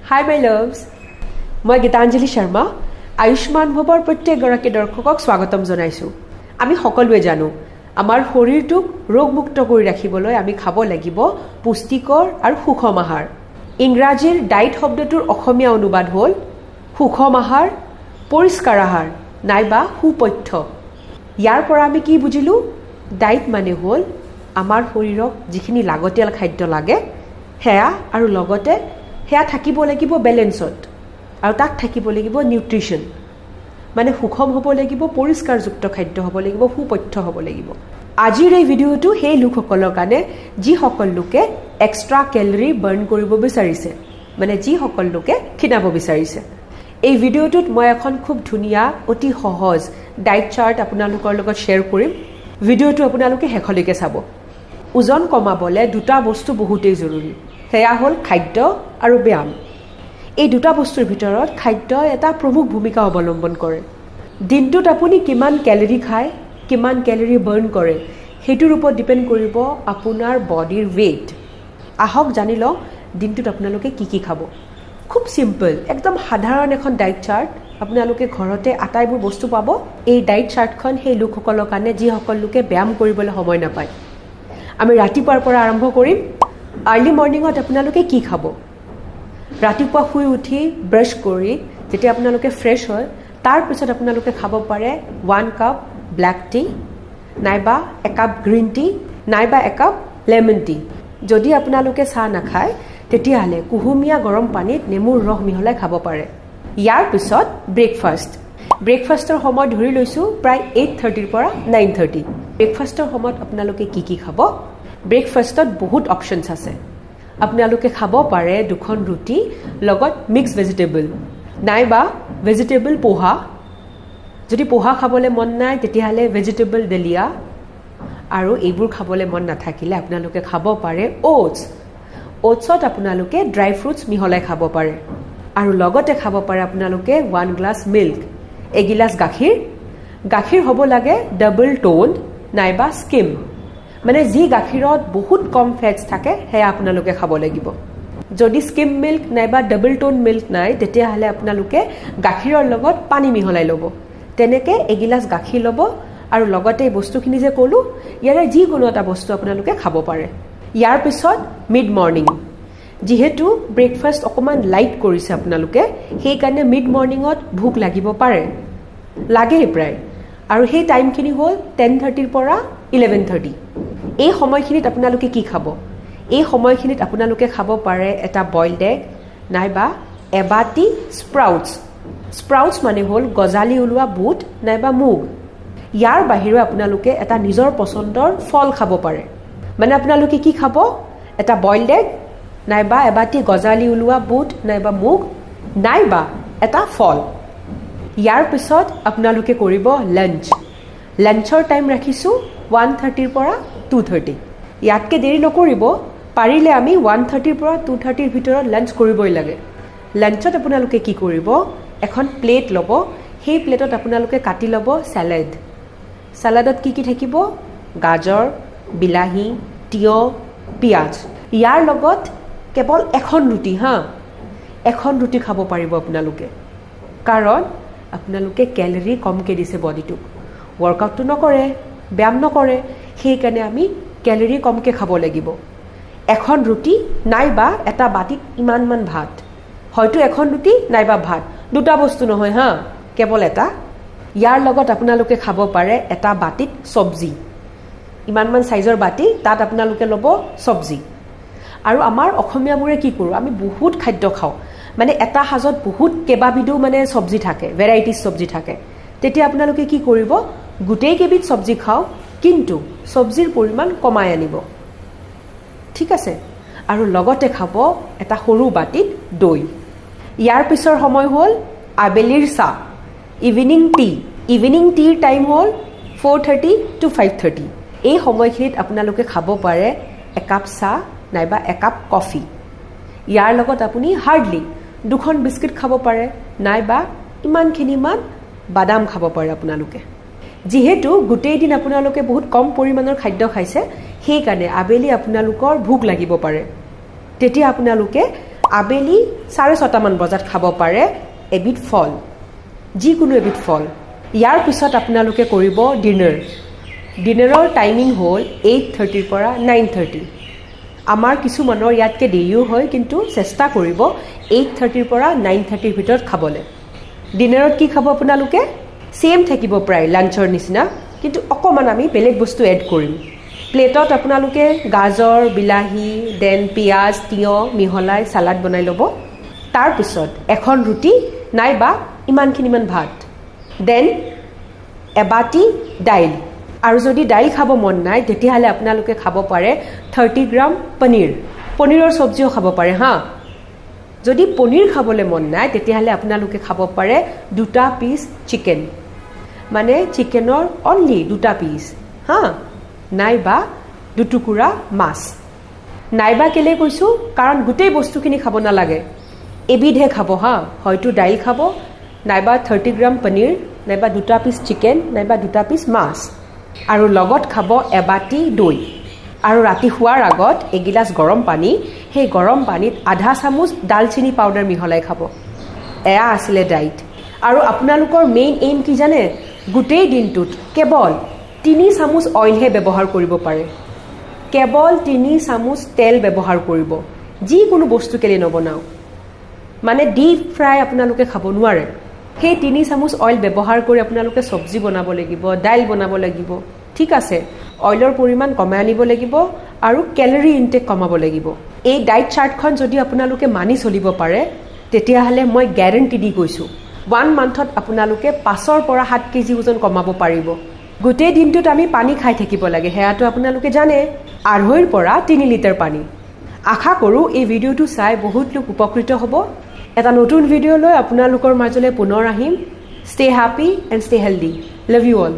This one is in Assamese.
Hi my loves, মই গীতাঞ্জলি শৰ্মা আয়ুষ্মান ভৱৰ প্ৰত্যেকগৰাকী দৰ্শকক স্বাগতম জনাইছোঁ। আমি সকলোৱে জানো আমাৰ শৰীৰটোক ৰোগমুক্ত কৰি ৰাখিবলৈ আমি খাব লাগিব পুষ্টিকৰ আৰু সুষম আহাৰ। ইংৰাজীৰ ডায়েট শব্দটোৰ অসমীয়া অনুবাদ হ'ল সুষম আহাৰ, পৰিষ্কাৰ আহাৰ নাইবা সুপথ্য। ইয়াৰ পৰা আমি কি বুজিলোঁ? ডায়েট মানে হ'ল আমাৰ শৰীৰক যিখিনি লাগতিয়াল খাদ্য লাগে সেয়া আৰু লগতে সেয়া থাকিব লাগিব বেলেঞ্চত আৰু তাক থাকিব লাগিব নিউট্ৰিশ্যন, মানে সুষম হ'ব লাগিব, পৰিষ্কাৰযুক্ত খাদ্য হ'ব লাগিব, সুপথ্য হ'ব লাগিব। আজিৰ এই ভিডিঅ'টো সেই লোকসকলৰ কাৰণে যিসকল লোকে এক্সট্ৰা কেলৰি বাৰ্ণ কৰিব বিচাৰিছে, মানে যিসকল লোকে ক্ষীণাব বিচাৰিছে। এই ভিডিঅ'টোত মই এখন খুব ধুনীয়া অতি সহজ ডায়েট চাৰ্ট আপোনালোকৰ লগত শ্বেয়াৰ কৰিম। ভিডিঅ'টো আপোনালোকে শেষলৈকে চাব। ওজন কমাবলৈ দুটা বস্তু বহুতেই জৰুৰী, সেয়া হ'ল খাদ্য আৰু ব্যায়াম। এই দুটা বস্তুৰ ভিতৰত খাদ্যই এটা প্ৰমুখ ভূমিকা অৱলম্বন কৰে। দিনটোত আপুনি কিমান কেলৰি খায়, কিমান কেলৰি বাৰ্ণ কৰে, সেইটোৰ ওপৰত ডিপেণ্ড কৰিব আপোনাৰ বডিৰ ৱেইট। আহক জানি লওঁ দিনটোত আপোনালোকে কি কি খাব। খুব চিম্পল, একদম সাধাৰণ এখন ডায়েট চাৰ্ট আপোনালোকে ঘৰতে আটাইবোৰ বস্তু পাব। এই ডায়েট চাৰ্টখন সেই লোকসকলৰ কাৰণে যিসকল লোকে ব্যায়াম কৰিবলৈ সময় নাপায়। আমি ৰাতিপুৱাৰ পৰা আৰম্ভ কৰিম। আৰ্লি মৰ্ণিঙত আপোনালোকে কি খাব? ৰাতিপুৱা শুই উঠি ব্ৰাছ কৰি যেতিয়া আপোনালোকে ফ্ৰেছ হয় তাৰপিছত আপোনালোকে খাব পাৰে 1 কাপ ব্লেক টি নাইবা একাপ গ্ৰীণ টি নাইবা একাপ লেমন টি। যদি আপোনালোকে চাহ নাখায় তেতিয়াহ'লে কুহুমীয়া গৰম পানীত নেমুৰ ৰস মিহলাই খাব পাৰে। ইয়াৰ পিছত ব্ৰেকফাষ্টৰ সময় ধৰি লৈছোঁ প্ৰায় 8:30 পৰা 9:30। ব্ৰেকফাষ্টৰ সময়ত আপোনালোকে কি কি খাব? ব্ৰেকফাষ্টত বহুত অপশ্যনছ আছে। আপোনালোকে খাব পাৰে 2খন ৰুটি লগত মিক্স ভেজিটেবল নাইবা ভেজিটেবল পোহা। যদি পোহা খাবলৈ মন নাই তেতিয়াহ'লে ভেজিটেবল দলিয়া, আৰু এইবোৰ খাবলৈ মন নাথাকিলে আপোনালোকে খাব পাৰে অ'টছত আপোনালোকে ড্ৰাই ফ্ৰুটছ মিহলাই খাব পাৰে। আৰু লগতে খাব পাৰে আপোনালোকে 1 গ্লাছ মিল্ক, এগিলাচ গাখীৰ হ'ব লাগে ডাবল টোন নাইবা স্কিম, মানে যি গাখীৰত বহুত কম ফেটছ থাকে সেয়া আপোনালোকে খাব লাগিব। যদি স্কিম মিল্ক নাইবা ডাবল টোন মিল্ক নাই তেতিয়াহ'লে আপোনালোকে গাখীৰৰ লগত পানী মিহলাই ল'ব। তেনেকৈ এগিলাচ গাখীৰ ল'ব আৰু লগতে এই বস্তুখিনি যে ক'লোঁ ইয়াৰে যিকোনো এটা বস্তু আপোনালোকে খাব পাৰে। ইয়াৰ পিছত মিড মৰ্ণিং, যিহেতু ব্ৰেকফাষ্ট অকণমান লাইট কৰিছে আপোনালোকে, সেইকাৰণে মিড মৰ্ণিঙত ভোক লাগিব পাৰে, লাগেই প্ৰায়। আৰু সেই টাইমখিনি হ'ল 10:30 পৰা 11:30। এই সময়খিনিত আপোনালোকে কি খাব? এই সময়খিনিত আপোনালোকে খাব পাৰে এটা বইলড এগ নাইবা এবাটি স্প্ৰাউটছ মানে হ'ল গজালি ওলোৱা বুট নাইবা মুগ। ইয়াৰ বাহিৰেও আপোনালোকে এটা নিজৰ পচন্দৰ ফল খাব পাৰে। মানে আপোনালোকে কি খাব? এটা বইলড এগ নাইবা এবাটি গজালি ওলোৱা বুট নাইবা মুগ নাইবা এটা ফল। ইয়াৰ পিছত আপোনালোকে কৰিব লাঞ্চৰ টাইম ৰাখিছোঁ 1:30 পৰা 2:30। ইয়াতকৈ দেৰি নকৰিব, পাৰিলে আমি 1:30 পৰা 2:30ৰ ভিতৰত লাঞ্চ কৰিবই লাগে। লাঞ্চত আপোনালোকে কি কৰিব? এখন প্লেট ল'ব, সেই প্লেটত আপোনালোকে কাটি ল'ব চালাডত কি কি থাকিব? গাজৰ, বিলাহী, তিয়ঁহ, পিঁয়াজ। ইয়াৰ লগত কেৱল এখন ৰুটি, এখন ৰুটি খাব পাৰিব আপোনালোকে, কাৰণ আপোনালোকে কেলৰি কমকৈ দিছে বডিটোক। ৱৰ্কআউটটো নকৰে, ব্যায়াম নকৰে, সেইকাৰণে আমি কেলৰি কমকৈ খাব লাগিব। এখন ৰুটি নাইবা এটা বাতিত ইমানমান ভাত, হয়তো এখন ৰুটি নাইবা ভাত, দুটা বস্তু নহয় কেৱল এটা। ইয়াৰ লগত আপোনালোকে খাব পাৰে এটা বাতিত চব্জি, ইমানমান চাইজৰ বাতি, তাত আপোনালোকে ল'ব চব্জি। আৰু আমাৰ অসমীয়াবোৰে কি কৰোঁ? আমি বহুত খাদ্য খাওঁ, মানে এটা সাজত বহুত কেইবাবিধো মানে চব্জি থাকে, ভেৰাইটিজ চব্জি থাকে। তেতিয়া আপোনালোকে কি কৰিব? গোটেই কেইবিধ চব্জি খাওঁ, কিন্তু চব্জিৰ পৰিমাণ কমাই আনিব, ঠিক আছে? আৰু লগতে খাব এটা সৰু বাতিত দৈ। ইয়াৰ পিছৰ সময় হ'ল আবেলিৰ চাহ, ইভিনিং টিৰ টাইম হ'ল 4:30 to 5:30। এই সময়খিনিত আপোনালোকে খাব পাৰে একাপ চাহ নাইবা একাপ কফি। ইয়াৰ লগত আপুনি হাৰ্ডলি 2খন বিস্কুট খাব পাৰে নাইবা ইমানখিনিমান বাদাম খাব পাৰে আপোনালোকে। যিহেতু গোটেই দিন আপোনালোকে বহুত কম পৰিমাণৰ খাদ্য খাইছে, সেইকাৰণে আবেলি আপোনালোকৰ ভোক লাগিব পাৰে। তেতিয়া আপোনালোকে আবেলি 6:30 মান বজাত খাব পাৰে এবিধ ফল, যিকোনো এবিধ ফল। ইয়াৰ পিছত আপোনালোকে কৰিব ডিনাৰৰ টাইমিং হ'ল 8:30 পৰা 9:30। আমাৰ কিছুমানৰ ইয়াতকৈ দেৰিও হয়, কিন্তু চেষ্টা কৰিব 8:30 পৰা 9:30 ভিতৰত খাবলৈ। ডিনাৰত কি খাব আপোনালোকে? ছেইম থাকিব প্ৰায় লাঞ্চৰ নিচিনা, কিন্তু অকণমান আমি বেলেগ বস্তু এড কৰিম। প্লেটত আপোনালোকে গাজৰ, বিলাহী, দেন পিঁয়াজ, তিয়ঁহ মিহলাই চালাড বনাই ল'ব। তাৰপিছত এখন ৰুটি নাইবা ইমানখিনিমান ভাত, দেন এবাটি দাইল। আৰু যদি দাইল খাব মন নাই তেতিয়াহ'লে আপোনালোকে খাব পাৰে 30 গ্ৰাম পনীৰৰ চব্জিও খাব পাৰে হা। যদি পনীৰ খাবলৈ মন নাই তেতিয়াহ'লে আপোনালোকে খাব পাৰে 2 পিচ চিকেন, মানে চিকেনৰ অনলি 2 পিচ হা, নাইবা 2 টুকুৰা মাছ। নাইবা কেলে কৈছোঁ, কাৰণ গোটেই বস্তুখিনি খাব নালাগে, এবিধহে খাব হা। হয়তো দাইল খাব, নাইবা 30 গ্ৰাম পনীৰ, নাইবা 2 পিচ চিকেন, নাইবা 2 পিচ মাছ, আৰু লগত খাব এবাটি দৈ। আৰু ৰাতি শোৱাৰ আগত এগিলাচ গৰম পানী, সেই গৰম পানীত আধা চামুচ ডালচেনি পাউডাৰ মিহলাই খাব। এয়া আছিলে ডাইট। আৰু আপোনালোকৰ মেইন এইম কি জানে? গোটেই দিনটোত কেৱল 3 চামুচ অইলহে ব্যৱহাৰ কৰিব পাৰে, কেৱল 3 চামুচ তেল ব্যৱহাৰ কৰিব, যিকোনো বস্তু কেলে নবনাওঁ। মানে ডিপ ফ্ৰাই আপোনালোকে খাব নোৱাৰে। সেই 3 চামুচ অইল ব্যৱহাৰ কৰি আপোনালোকে চব্জি বনাব লাগিব, দাইল বনাব লাগিব, ঠিক আছে। অইলৰ পৰিমাণ কমাই আনিব লাগিব আৰু কেলৰি ইনটেক কমাব লাগিব। এই ডাইট চাৰ্টখন যদি আপোনালোকে মানি চলিব পাৰে তেতিয়াহ'লে মই গেৰেণ্টি দি কৈছোঁ 1 মান্থত আপোনালোকে 5 পৰা 7 কেজি ওজন কমাব পাৰিব। গোটেই দিনটোত আমি পানী খাই থাকিব লাগে, সেয়াটো আপোনালোকে জানে, 2.5 পৰা 3 লিটাৰ পানী। আশা কৰোঁ এই ভিডিঅ'টো চাই বহুত লোক উপকৃত হ'ব। এটা নতুন ভিডিঅ' লৈ আপোনালোকৰ মাজলৈ পুনৰ আহিম। Stay happy and stay healthy. Love you all.